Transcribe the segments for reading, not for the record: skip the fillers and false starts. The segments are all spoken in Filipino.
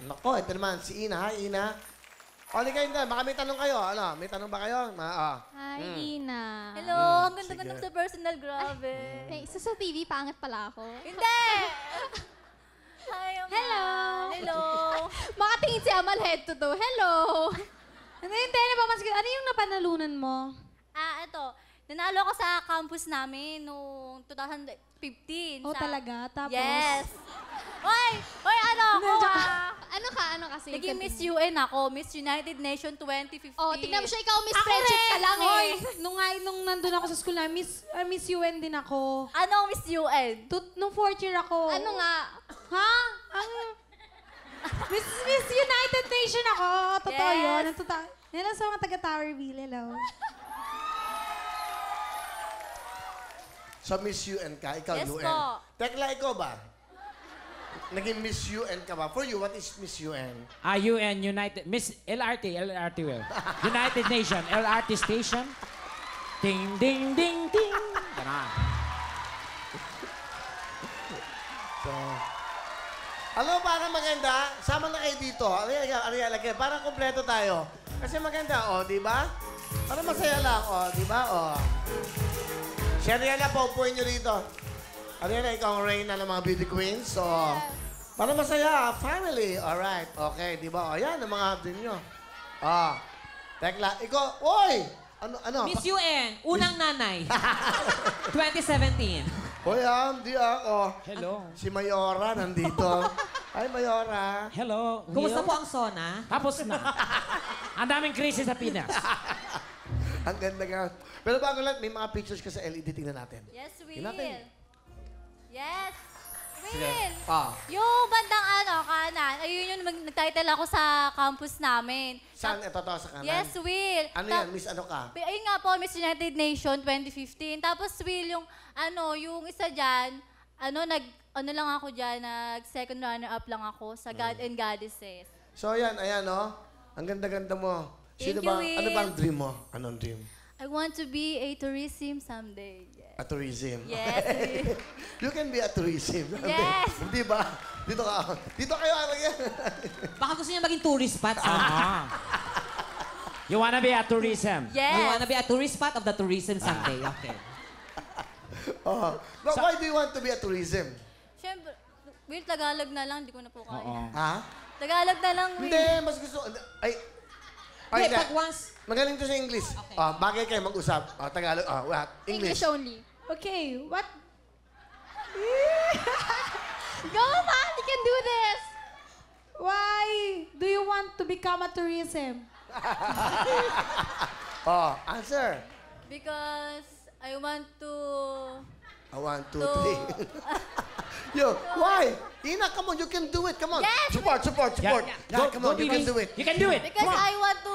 Nako, ito naman, si Ina. Hi, Ina. O, di kayo, baka may tanong kayo. Ano, may tanong ba kayo? Hi, Ina. Hello, ang ganda-ganda sa personal, grabe. Hey, isa sa TV, pangit pala ako. Hindi! Hi, Amal. Hello. Hello. Makatingin si Amal head to toe. Hello. Hindi, napapansin ko. Ano yung napanalunan mo? Ito. Nanalo ako sa campus namin noong 2015. Oh, talaga? Tapos? Yes. Oy, ano ako Ano kasi? Naging Miss UN ako, Miss United Nation 2015. Oh, tingnan mo siya, ikaw Miss Friendship ka lang eh. Nung nandun ako sa school na, Miss UN din ako. Anong Miss UN? Nung fourth year ako. Ano nga? Ha? Miss United Nation ako. Totoo Yes. yun. Hello sa mga taga-Towerville. Hello. So, Miss UN ka, ikaw Yes UN. po. Tekla, ikaw ba? Naging Miss UN ka ba? For you, what is Miss UN? UN, United, Miss LRT well. United Nation, LRT Station. Ding, ding, ding, ding. Ganon. So, alam mo, parang maganda. Sama na kayo dito. Ariel, parang kompleto tayo. Kasi maganda, di ba? Parang masaya lang, di ba? Si Ariela, paupuin nyo rito. Ariela, ikaw ang reyna ng mga beauty queens. So, parang masaya, family. Alright, okay, di ba? Yan, ang mga dream nyo. Tekla, ikaw, oy! Ano? Miss UN, unang nanay. 2017. Hoy, di ako. Hello. Si Mayora nandito. Ay, Mayora. Hello. Kumusta po ang SONA? Tapos na. Ang daming krisis sa Pinas. Ang ganda ka. Pero bago lahat, may mga pictures ka sa LED. Tingnan natin. Yes, Will. Tingnan natin. Yes. Sige. Will. Ah. Yung bandang kanan, ayun yung nag-title ako sa campus namin. Saan? Ito to sa kanan? Yes, Will. Ano yan? Miss ano ka? Ayun nga po, Miss United Nation 2015. Tapos, Will, yung isa dyan, lang ako dyan, nag-second runner-up lang ako sa God and Goddesses. So, ayan, Ang ganda-ganda mo. Thank you, Ano Will. bang dream mo? Anong dream? I want to be a tourism someday. Yes. A tourism. Yes, Will. You can be a tourism. Yes. Hindi ba? Dito kayo, yan. Baka gusto niya maging tourist spot. You wanna be a tourism? Yes. You wanna be a tourist spot of the tourism someday. Okay. But why do you want to be a tourism? Siyempre, Will, Tagalog na lang, di ko na po kaya. Oo. Ha? Tagalog na lang, Will. Hindi, mas gusto... Hey, pag once... Magaling to sa English. Okay. Bagay kayo mag-usap. Tagalog. What? English only. Okay, what? Go, man! You can do this! Why do you want to become a tourism? Answer. Because I want to... 1, 2, 3. Yo, why? Ina, come on, you can do it. Come on. Yes! Support. Yeah. God, come on, you can do it. You can do it. Because Come on. I want to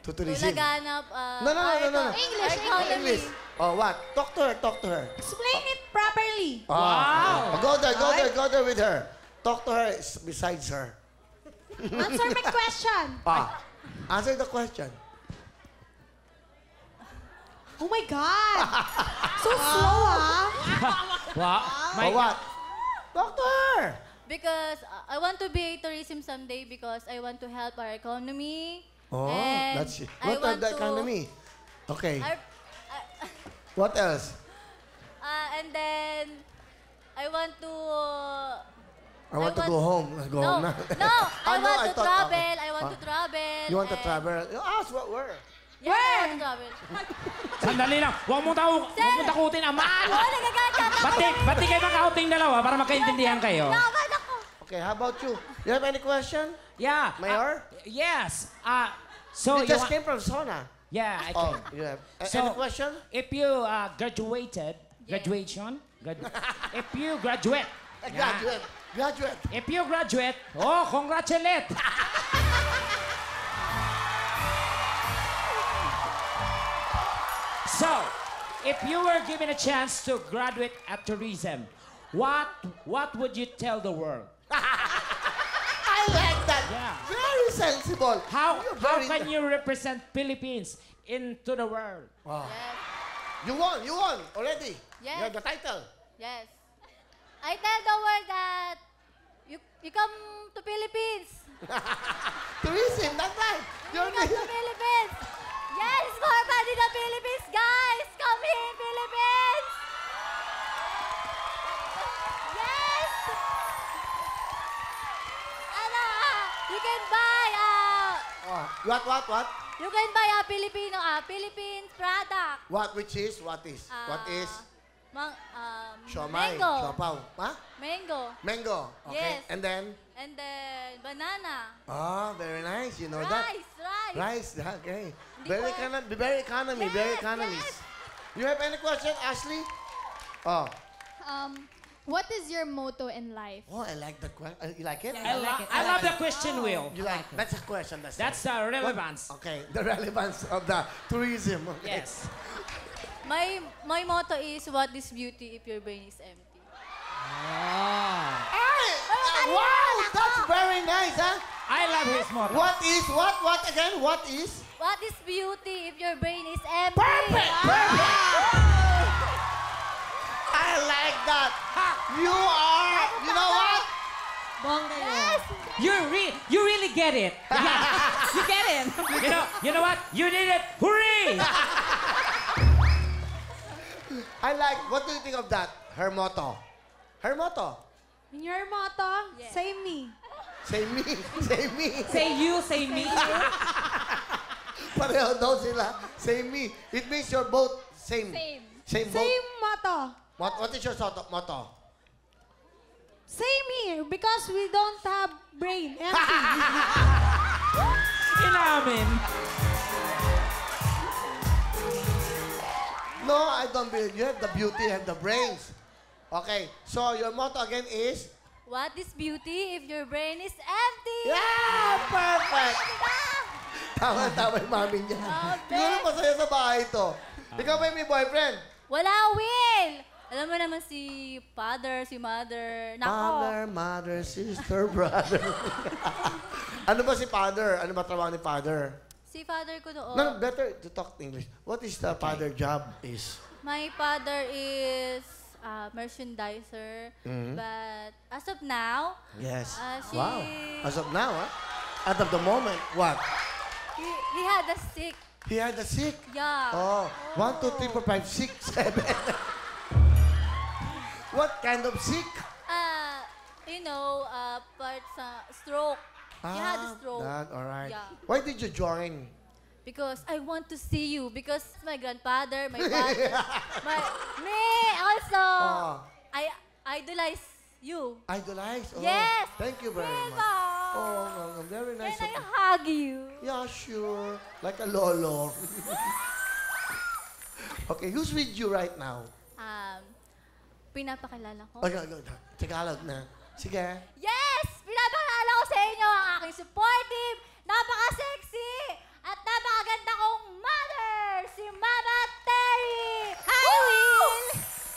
Tourism. laganap... No. English, English. What? Talk to her. Explain it properly. Wow. Go there with her. Talk to her besides her. Answer my question. Answer the question. Oh my God! So slow, Wow. What? Talk to her. Because I want to be a tourism someday because I want to help our economy. And That's it. I What want the economy? Okay. What else? And then, I want to... I want to go home. Go home na. No, I No, want I to thought- travel. I want to travel. You want to and- travel? You ask where? Yeah, I want to travel. Sandali lang. Huwag mong takutin, aman. Oh, nagagalit Bati kayo makauting dalawa para magkaintindihan kayo. Naman ako. Okay, how about you? You have any question? Yeah. Mayor? Yes. So You just came from Sona. Yeah, I Oh, can. you have. So- Any question? If you graduated, if you graduate, Graduate. if you graduate, congratulate. So, if you were given a chance to graduate at tourism, what would you tell the world? I like that. Yeah. Very sensible. How You're very- can you represent Philippines into the world? You won already. Yes. You have the title. Yes. I tell the world that You come to Philippines. Tourism, that's right. You're Come to Philippines. Yes, more fun in the Philippines, guys. Come here in Philippines. Yes. Ano, you can buy Oh, what? you can buy a Philippine product. What, which is? What is? What is? Siomai. Siomay. Mango. Siopaw. Ha? Mango. Mango. Okay. Yes. And then? And then banana. Oh, very nice. You know that? Rice. Rice. Okay. Hindi Very ko- economy. Very Yes, economist. yes. You have any question, Ashley? Oh. What is your motto in life? Oh, I like the question. You like it? I love the question, Will. You like? That's a question. That's the relevance. Okay, the relevance of the tourism. Okay. Yes. My motto is, what is beauty if your brain is empty? Wow, that's very nice, huh? I love his motto. What again? What is? What is beauty if your brain is empty? Perfect! I like that. You know what? Bongga yun. You really get it. You get it. You know what? You did it. Hooray! I like, what do you think of that? Her motto. Her motto. Your motto, Yes. say me. Say me. Say me. Say you, say me. Pareho daw sila. Say me. It means you're both same. Same boat. Same motto. What is your motto? Same here, because we don't have brain. Empty. Inamin. No, I don't believe you have the beauty, you have the brains. Okay, so your motto again is? What is beauty if your brain is empty? Yeah! Perfect! Tama yung mami niya. Okay. Siguro masaya sa bahay ito. Ikaw ba may boyfriend? Wala, Will! Alam mo naman si father, si mother. Nako. Father, mother, sister, brother. Ano ba si father? Ano ba trabaho ni father? Si father ko doon. No, better to talk English. What is the father job is? My father is merchandiser. But as of now, Yes. she- Wow. As of now, huh? As of the moment, what? he had a sick. He had a sick. Yeah. Oh, 1, 2, 3, 4, 5, 6, 7. What kind of sick? Parts stroke. He had a stroke. That, all right. Yeah. Why did you join? Because I want to see you. Because my grandfather, my father, me also. Oh. I idolize you. Idolize? Oh, Yes. Thank you very much. Diba? Oh, very nice Can of I you. hug you? Yeah, sure. Like a lolo. Okay, who's with you right now? Pinapakilala ko. Okay, Tagalog na. Sige. Yes! Pinapakilala ko sa inyo ang aking supportive, napaka-sexy, at napakaganda kong mother, si Mama Terry! Hi, Will!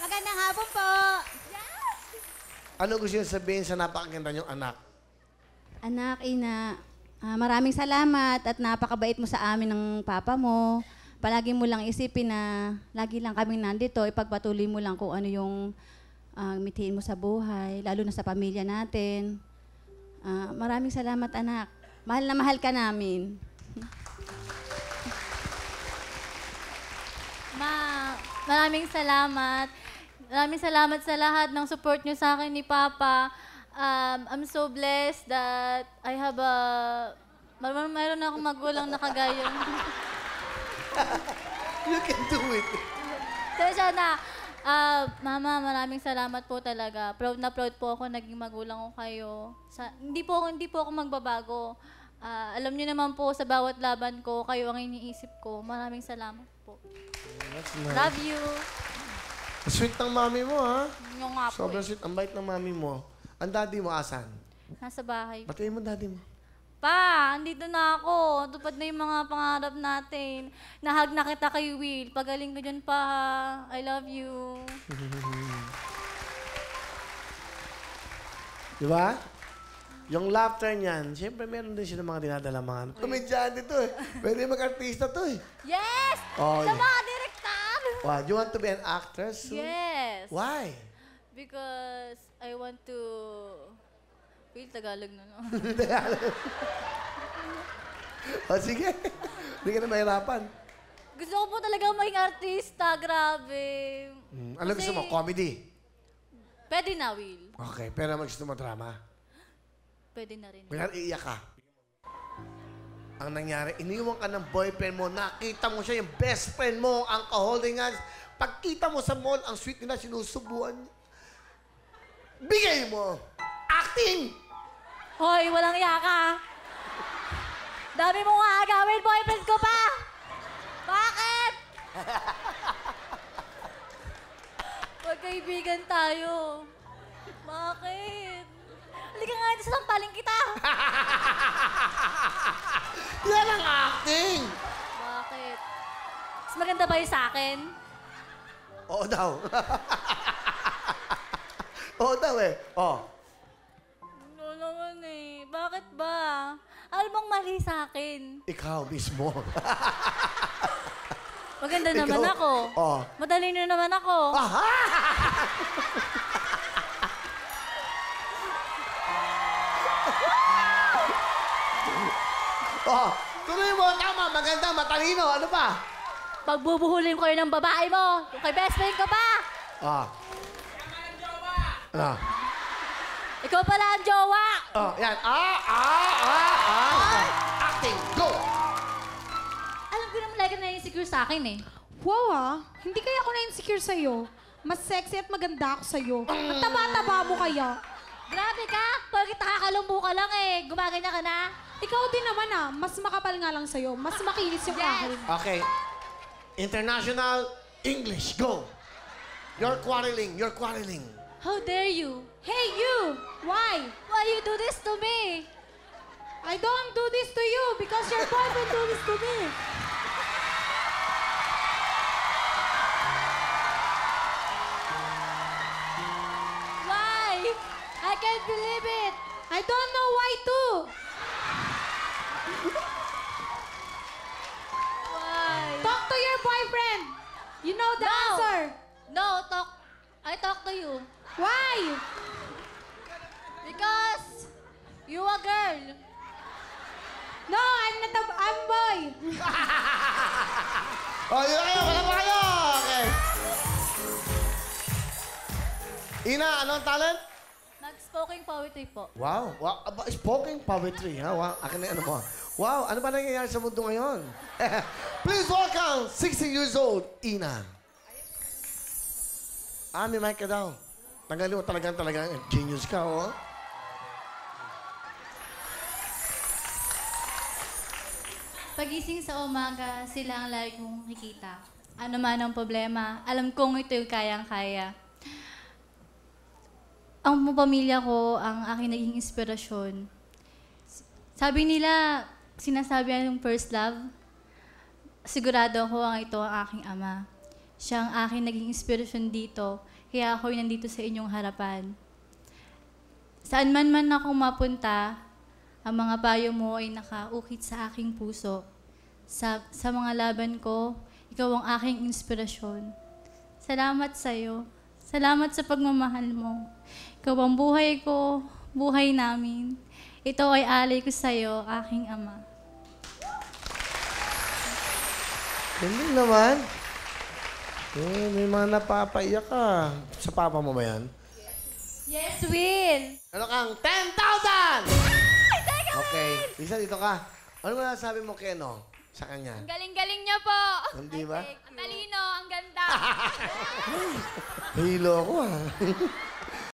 Magandang hapon po. Yes! Ano gusto niyo sabihin sa napakaganda niyong anak? Anak, ina, maraming salamat at napakabait mo sa amin ng papa mo. Palagi mo lang isipin na lagi lang kaming nandito, ipagpatuloy mo lang kung ano yung mithiin mo sa buhay, lalo na sa pamilya natin. Maraming salamat, anak. Mahal na mahal ka namin. Maraming salamat. Maraming salamat sa lahat ng support nyo sa akin ni Papa. I'm so blessed that I have mayroon akong magulang na kagaya. You can do it. Kaya na, Mama, maraming salamat po talaga. Proud na proud po ako naging magulang ko kayo. Hindi po ako magbabago. Alam niyo naman po sa bawat laban ko, kayo ang iniisip ko. Maraming salamat po. That's nice. Love you. Sweet ng mami mo, ha? Yung nga po Sobrang sweet. Ang bait ng mami mo. Ang daddy mo, asan? Nasa bahay. Batiin mo daddy mo. Pa, andito na ako. Tupad na yung mga pangarap natin. Nahag na kita kay Will. Pagaling ko dyan pa, ha? I love you. Di ba? Yung laughter niyan, siyempre meron din sila mga dinadala mga komedyante to eh. Pwede mag-artista to eh. Yes! Oh, Sa yeah. mga direktar! Wow, do you want to be an actress soon? Yes. Why? Because I want to Will, Tagalog na no. O, sige. Hindi ka na mahirapan. Gusto ko po talaga maging artista, grabe. Ano gusto mo? Comedy? Pwede na, Will. Okay, pero naman gusto mo drama? Pwede na rin. Kunyari, iiyak ka. Ang nangyari, iniwan ka ng boyfriend mo, nakita mo siya, yung best friend mo, ang ka-holding hands. Pagkita mo sa mall, ang sweet nila, sinusubuan niya. Bigay mo! Acting! Hoy, walang iya ka. Dami mo nga agawin, boyfriend ko pa! Bakit? Magkaibigan tayo. Bakit? Halika nga dito, sampaling kita. Yan ang acting! Bakit? Mas maganda ba yung sa akin? Oo daw. Oo daw eh. Oo. Ano naman eh. Bakit ba? Alam mong mali sa akin. Ikaw mismo. Maganda Ikaw? naman ako. Oo. Madali na naman ako. Aha! Oh, tuloy mo. Tama. Maganda. Matalino. Ano pa? Pagbubuhulin ko yun ng babae mo. Yung kay best friend ko pa. Ah. Ano? Ikaw pala ang jowa. Oh, yan. Acting. Go! Alam ko naman lagi na insecure sa akin eh. Wow hindi kaya ako na-insecure sa'yo. Mas sexy at maganda ako sa'yo. At taba-taba mo kaya. Grabe ka! Bakit nakakalumbo ka lang eh? Gumaganya ka na? Ikaw din naman mas makapal nga lang sa'yo. Mas makinis yung kahit. Okay. International English. Go! You're quarreling. You're quarreling. How dare you? Hey you! Why? Why you do this to me? I don't do this to you because your boyfriend do this to me. Why? I can't believe it! I don't know why too. Why? Talk to your boyfriend. You know the answer. No, I talk to you. Why? Because you a girl. No, I'm boy. Oh, yun na kayo. Wala pa kayo. Okay. Ina, anong talent? Mag-spoken poetry po. Wow. Wow. Aba, spoken poetry, ha? Wow. Akin na yung ano mo. Wow. Ano ba nangyayari sa mundo ngayon? Please welcome 16 years old, Ina. May mic ka daw. Tanggalin mo talagang genius ka, oh. Pagising sa umaga, sila ang lagi kong nakikita. Ano man ang problema, alam kong ito yung kayang-kaya. Ang pamilya ko, ang aking naging inspirasyon. Sabi nila, sinasabi ng first love, sigurado ako ang ito ang aking ama. Siya ang aking naging inspirasyon dito, kaya ako'y nandito sa inyong harapan. Saan man akong mapunta, ang mga payo mo ay nakaukit sa aking puso. Sa mga laban ko, ikaw ang aking inspirasyon. Salamat sa'yo. Salamat sa pagmamahal mo. Ikaw ang buhay ko, buhay namin. Ito ay alay ko sa'yo, aking ama. Galing naman. May mga napapaiyak ka. Sa papa mo ba yan? Yes, Will! Ano kang 10,000! Okay. Lisa, dito ka. Ano ba sabi mo, Keno, sa kanya? Ang galing-galing niya po. Hindi ba? Ang talino, ang ganda. Hilo ako, ah.